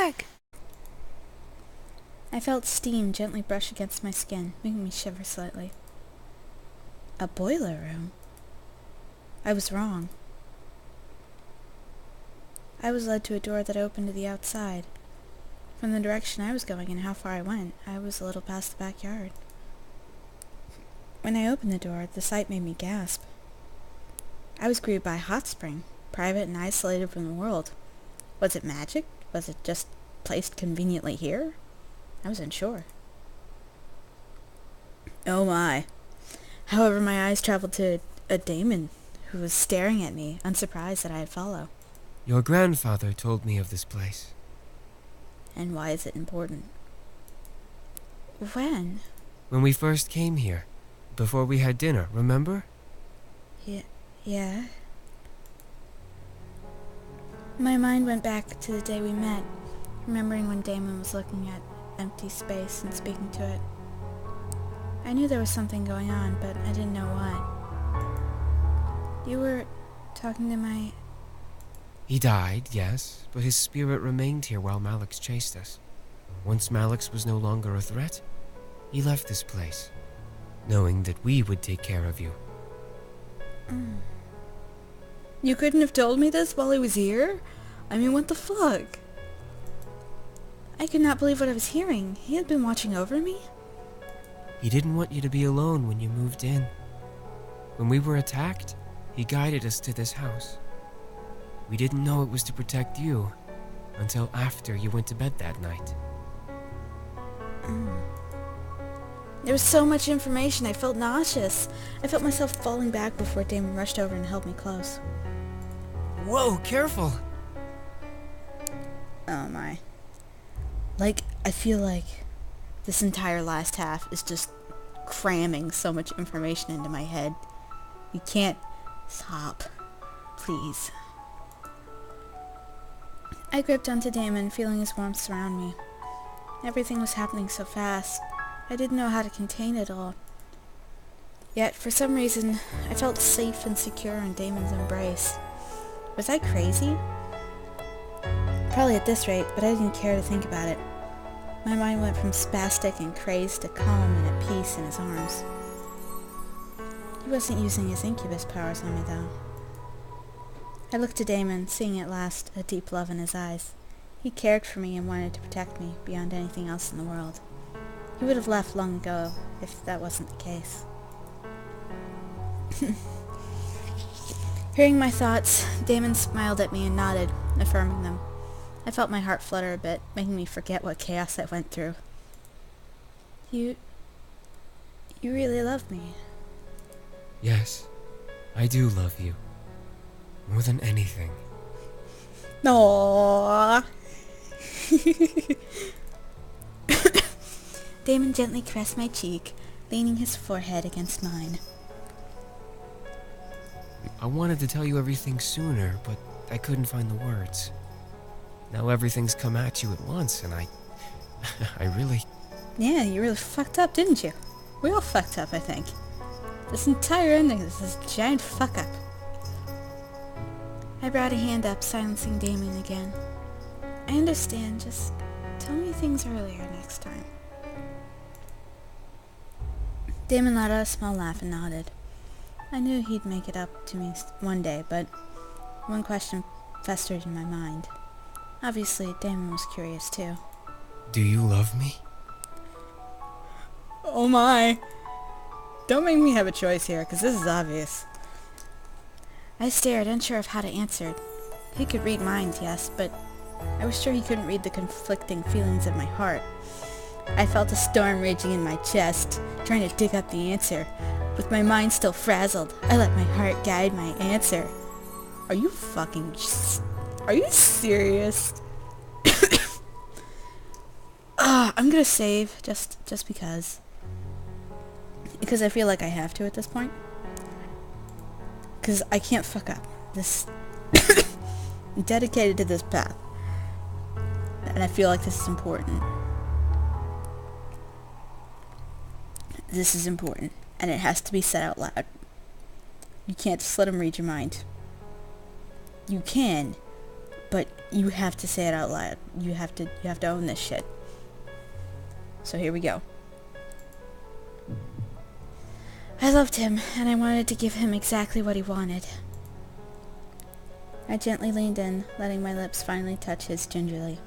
fuck? I felt steam gently brush against my skin, making me shiver slightly. A boiler room? I was wrong. I was led to a door that opened to the outside. From the direction I was going and how far I went, I was a little past the backyard. When I opened the door, the sight made me gasp. I was greeted by a hot spring, private and isolated from the world. Was it magic? Was it just placed conveniently here? I was unsure. Oh my. However, my eyes traveled to a daemon who was staring at me, unsurprised that I had followed. Your grandfather told me of this place. And why is it important? When? When we first came here. Before we had dinner, remember? Yeah. My mind went back to the day we met, remembering when Damon was looking at empty space and speaking to it. I knew there was something going on, but I didn't know what. You were talking to my... He died, yes, but his spirit remained here while Malix chased us. Once Malix was no longer a threat, he left this place, knowing that we would take care of you. You couldn't have told me this while he was here? I mean, what the fuck? I could not believe what I was hearing. He had been watching over me? He didn't want you to be alone when you moved in. When we were attacked, he guided us to this house. We didn't know it was to protect you until after you went to bed that night. There was so much information, I felt nauseous. I felt myself falling back before Damon rushed over and held me close. Whoa, careful! Oh my. I feel like this entire last half is just cramming so much information into my head. You can't stop. Please. I gripped onto Damon, feeling his warmth surround me. Everything was happening so fast. I didn't know how to contain it all. Yet, for some reason, I felt safe and secure in Damon's embrace. Was I crazy? Probably at this rate, but I didn't care to think about it. My mind went from spastic and crazed to calm and at peace in his arms. He wasn't using his incubus powers on me, though. I looked to Damon, seeing at last a deep love in his eyes. He cared for me and wanted to protect me beyond anything else in the world. He would have left long ago if that wasn't the case. Hearing my thoughts, Damon smiled at me and nodded, affirming them. I felt my heart flutter a bit, making me forget what chaos I went through. You really love me. Yes, I do love you. More than anything. Aww. Damon gently caressed my cheek, leaning his forehead against mine. I wanted to tell you everything sooner, but I couldn't find the words. Now everything's come at you at once, and I really... Yeah, you really fucked up, didn't you? We all fucked up, I think. This entire ending is this giant fuck-up. I brought a hand up, silencing Damon again. I understand, just tell me things earlier next time. Damon let out a small laugh and nodded. I knew he'd make it up to me one day, but one question festered in my mind. Obviously, Damon was curious too. Do you love me? Oh my. Don't make me have a choice here, because this is obvious. I stared, unsure of how to answer. He could read minds, yes, but I was sure he couldn't read the conflicting feelings of my heart. I felt a storm raging in my chest, trying to dig up the answer. With my mind still frazzled, I let my heart guide my answer. Are you serious? I'm gonna save, just because. Because I feel like I have to at this point. Because I can't fuck up. I'm dedicated to this path. And I feel like this is important. This is important. And it has to be said out loud. You can't just let him read your mind. You can, but You have to say it out loud. You have to own this shit. So here we go. I loved him, and I wanted to give him exactly what he wanted. I gently leaned in, letting my lips finally touch his gingerly.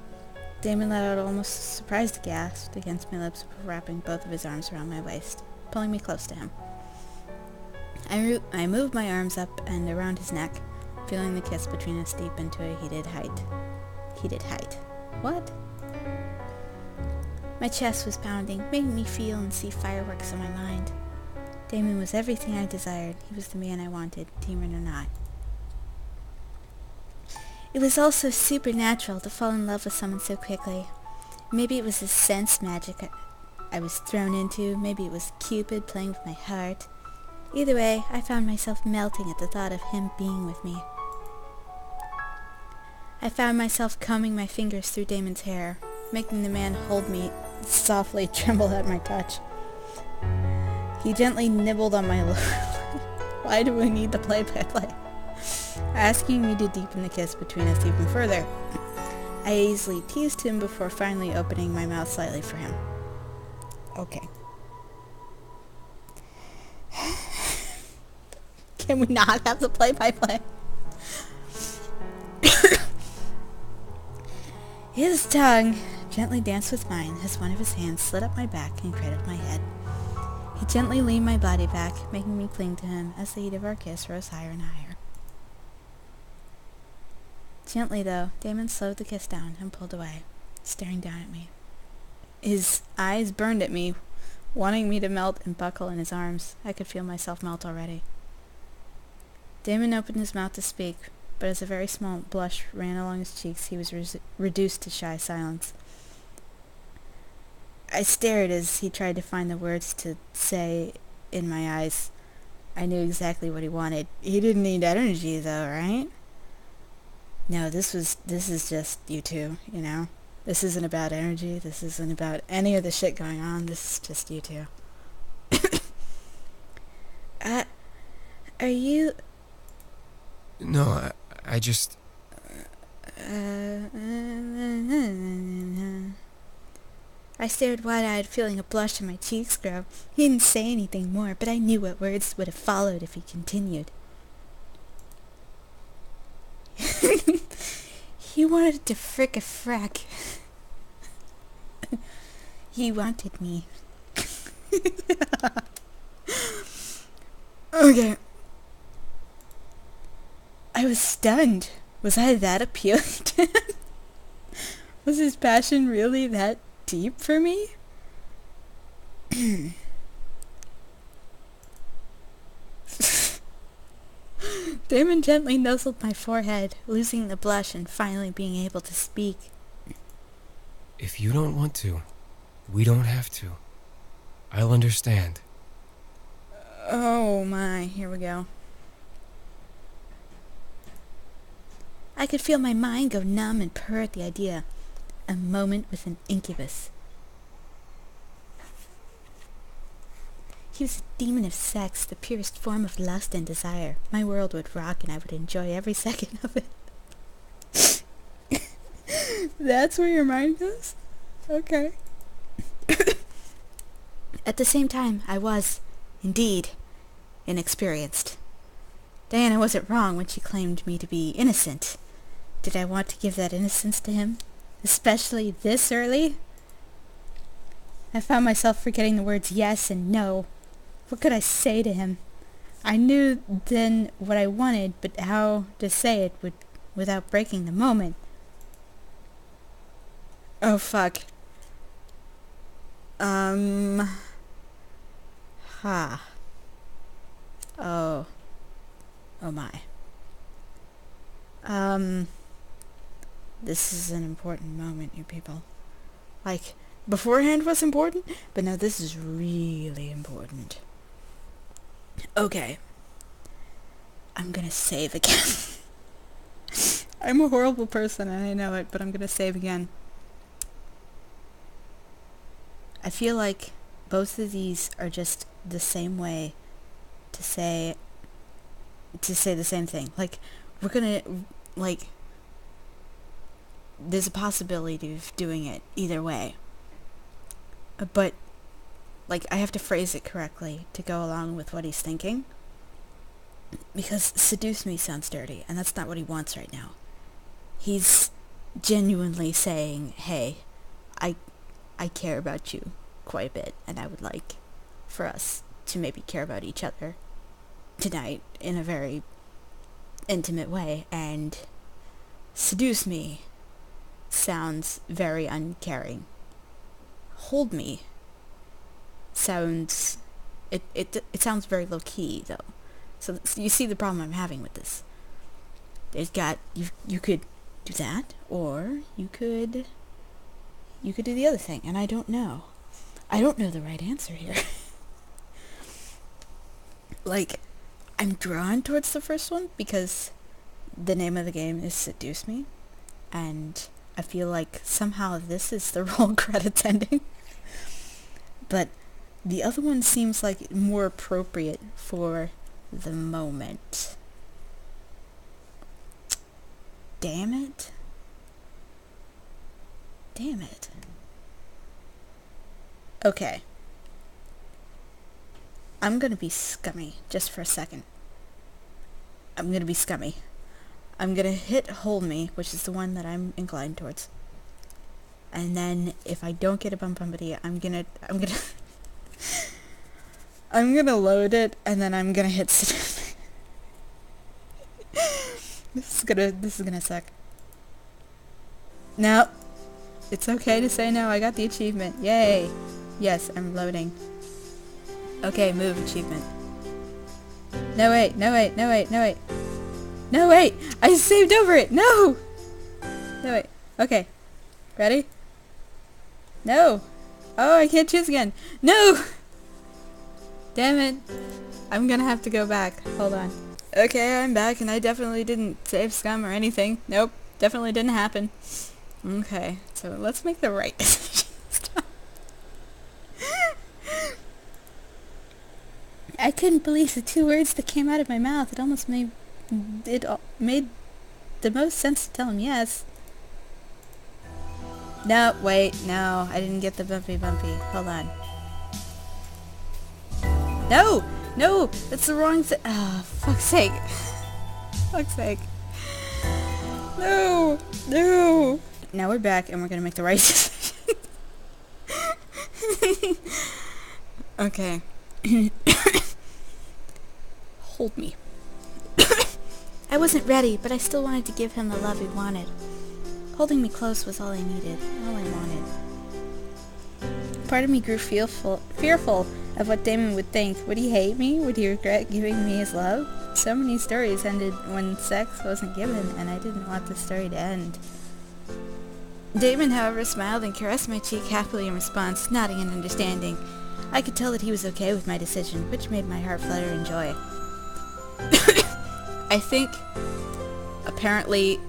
Damon let out almost a surprised gasp against my lips before wrapping both of his arms around my waist, pulling me close to him. I moved my arms up and around his neck, feeling the kiss between us deep into a heated height. Heated height. What? My chest was pounding, making me feel and see fireworks in my mind. Damon was everything I desired. He was the man I wanted, demon or not. It was also supernatural to fall in love with someone so quickly. Maybe it was the sense magic I was thrown into. Maybe it was Cupid playing with my heart. Either way, I found myself melting at the thought of him being with me. I found myself combing my fingers through Damon's hair, making the man hold me softly tremble at my touch. He gently nibbled on my lower lip. Why do we need the play-by-play? Asking me to deepen the kiss between us even further. I easily teased him before finally opening my mouth slightly for him. Okay. Can we not have the play-by-play? His tongue gently danced with mine as one of his hands slid up my back and cradled my head. He gently leaned my body back, making me cling to him as the heat of our kiss rose higher and higher. Gently, though, Damon slowed the kiss down and pulled away, staring down at me. His eyes burned at me, wanting me to melt and buckle in his arms. I could feel myself melt already. Damon opened his mouth to speak, but as a very small blush ran along his cheeks, he was reduced to shy silence. I stared as he tried to find the words to say in my eyes. I knew exactly what he wanted. He didn't need energy, though, right? No, this is just you two, you know? This isn't about energy. This isn't about any of the shit going on. This is just you two. Are you... No, I just... I stared wide-eyed, feeling a blush on my cheeks grow. He didn't say anything more, but I knew what words would have followed if he continued. He wanted to frick a frack. He wanted me. Okay. I was stunned. Was I that appealing to him? Was his passion really that deep for me? Damon gently nuzzled my forehead, losing the blush and finally being able to speak. If you don't want to, we don't have to. I'll understand. Oh my, here we go. I could feel my mind go numb and purr at the idea. A moment with an incubus. He was a demon of sex, the purest form of lust and desire. My world would rock and I would enjoy every second of it. That's where your mind goes? Okay. At the same time, I was, indeed, inexperienced. Diana wasn't wrong when she claimed me to be innocent. Did I want to give that innocence to him? Especially this early? I found myself forgetting the words yes and no. What could I say to him? I knew then what I wanted, but how to say it without breaking the moment. Oh, fuck. Oh. Oh my. This is an important moment, you people. Like, beforehand was important, but now this is really important. Okay. I'm gonna save again. I'm a horrible person and I know it, but I'm gonna save again. I feel like both of these are just the same way to say the same thing. Like, we're gonna, like, there's a possibility of doing it either way. But, like, I have to phrase it correctly to go along with what he's thinking. Because seduce me sounds dirty, and that's not what he wants right now. He's genuinely saying, hey, I care about you quite a bit, and I would like for us to maybe care about each other tonight in a very intimate way, and seduce me sounds very uncaring. Hold me sounds, it sounds very low-key, though. So you see the problem I'm having with this. You could do that, or you could do the other thing, and I don't know. I don't know the right answer here. Like, I'm drawn towards the first one because the name of the game is Seduce Me, and I feel like somehow this is the roll credits ending. But the other one seems like more appropriate for the moment. Damn it. Damn it. Okay. I'm gonna be scummy just for a second. I'm gonna be scummy. I'm gonna hit hold me, which is the one that I'm inclined towards. And then if I don't get a bump bumpity, I'm gonna I'm gonna load it, and then I'm gonna hit This is gonna suck. No. It's okay to say no. I got the achievement. Yay. Yes, I'm loading. Okay, move achievement. No wait. No wait! I saved over it! No! No wait. Okay. Ready? No! Oh, I can't choose again. No! Damn it. I'm gonna have to go back. Hold on. Okay, I'm back, and I definitely didn't save scum or anything. Nope. Definitely didn't happen. Okay, so let's make the right decision this time. I couldn't believe the two words that came out of my mouth. It almost made the most sense to tell him yes. No, wait, no, I didn't get the bumpy. Hold on. No! No! That's the wrong thing. Ah, fuck's sake. Fuck's sake. No! No! Now we're back and we're gonna make the right decision. Okay. Hold me. I wasn't ready, but I still wanted to give him the love he wanted. Holding me close was all I needed, all I wanted. Part of me grew fearful of what Damon would think. Would he hate me? Would he regret giving me his love? So many stories ended when sex wasn't given, and I didn't want the story to end. Damon, however, smiled and caressed my cheek happily in response, nodding in understanding. I could tell that he was okay with my decision, which made my heart flutter in joy. I think, apparently,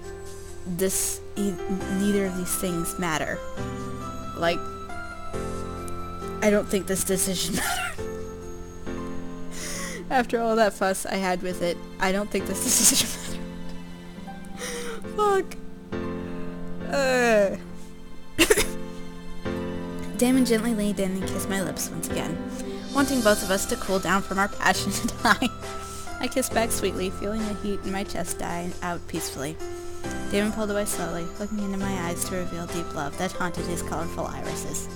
neither of these things matter. Like, I don't think this decision mattered. After all that fuss I had with it, I don't think this decision mattered. Fuck. Damon gently leaned in and kissed my lips once again, wanting both of us to cool down from our passionate high. I kissed back sweetly, feeling the heat in my chest die out peacefully. Damon pulled away slowly, looking into my eyes to reveal deep love that haunted his colorful irises.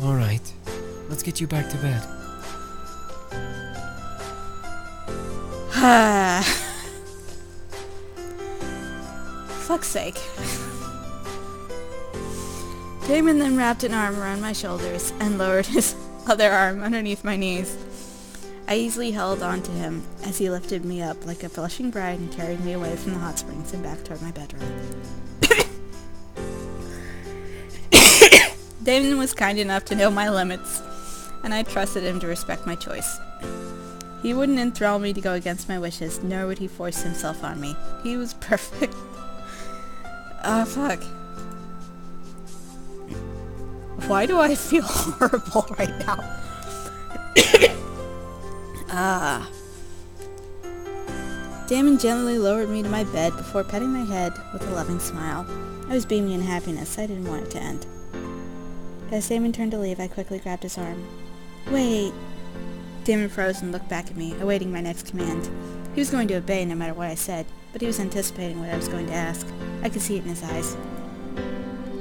Alright, let's get you back to bed. Fuck's sake. Damon then wrapped an arm around my shoulders and lowered his other arm underneath my knees. I easily held on to him as he lifted me up like a blushing bride and carried me away from the hot springs and back toward my bedroom. Damon was kind enough to know my limits, and I trusted him to respect my choice. He wouldn't enthrall me to go against my wishes, nor would he force himself on me. He was perfect. Oh, fuck. Why do I feel horrible right now? Damon gently lowered me to my bed before petting my head with a loving smile. I was beaming in happiness. I didn't want it to end. As Damon turned to leave, I quickly grabbed his arm. Wait. Damon froze and looked back at me, awaiting my next command. He was going to obey no matter what I said, but he was anticipating what I was going to ask. I could see it in his eyes.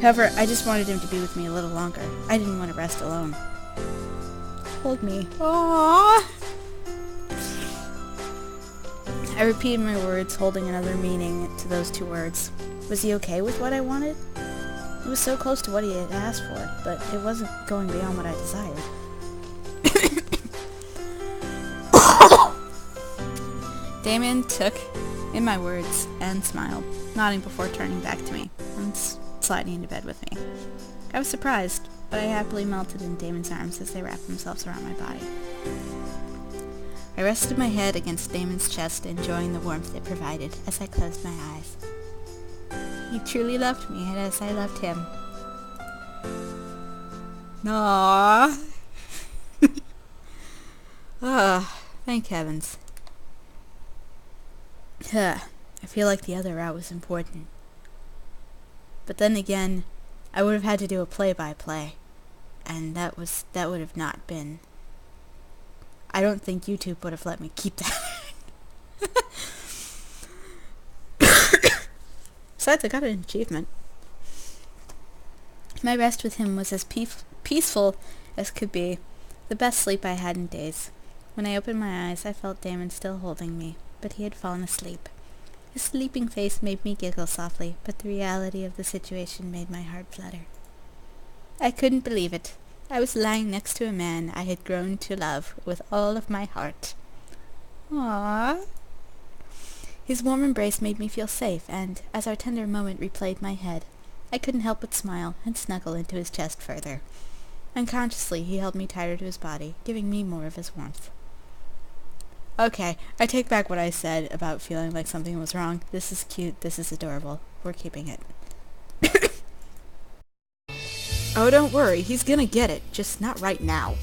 However, I just wanted him to be with me a little longer. I didn't want to rest alone. Hold me. Aww. I repeated my words, holding another meaning to those two words. Was he okay with what I wanted? It was so close to what he had asked for, but it wasn't going beyond what I desired. Damon took in my words and smiled, nodding before turning back to me and sliding into bed with me. I was surprised, but I happily melted in Damon's arms as they wrapped themselves around my body. I rested my head against Damon's chest, enjoying the warmth it provided as I closed my eyes. He truly loved me, and as I loved him. Aww. Thank heavens. I feel like the other route was important. But then again, I would have had to do a play-by-play, and that would have not been... I don't think YouTube would have let me keep that. Besides, I got an achievement. My rest with him was as peaceful as could be, the best sleep I had in days. When I opened my eyes, I felt Damon still holding me, but he had fallen asleep. His sleeping face made me giggle softly, but the reality of the situation made my heart flutter. I couldn't believe it. I was lying next to a man I had grown to love with all of my heart. Aww. His warm embrace made me feel safe, and, as our tender moment replayed my head, I couldn't help but smile and snuggle into his chest further. Unconsciously, he held me tighter to his body, giving me more of his warmth. Okay, I take back what I said about feeling like something was wrong. This is cute, this is adorable. We're keeping it. Oh, don't worry, he's gonna get it, just not right now.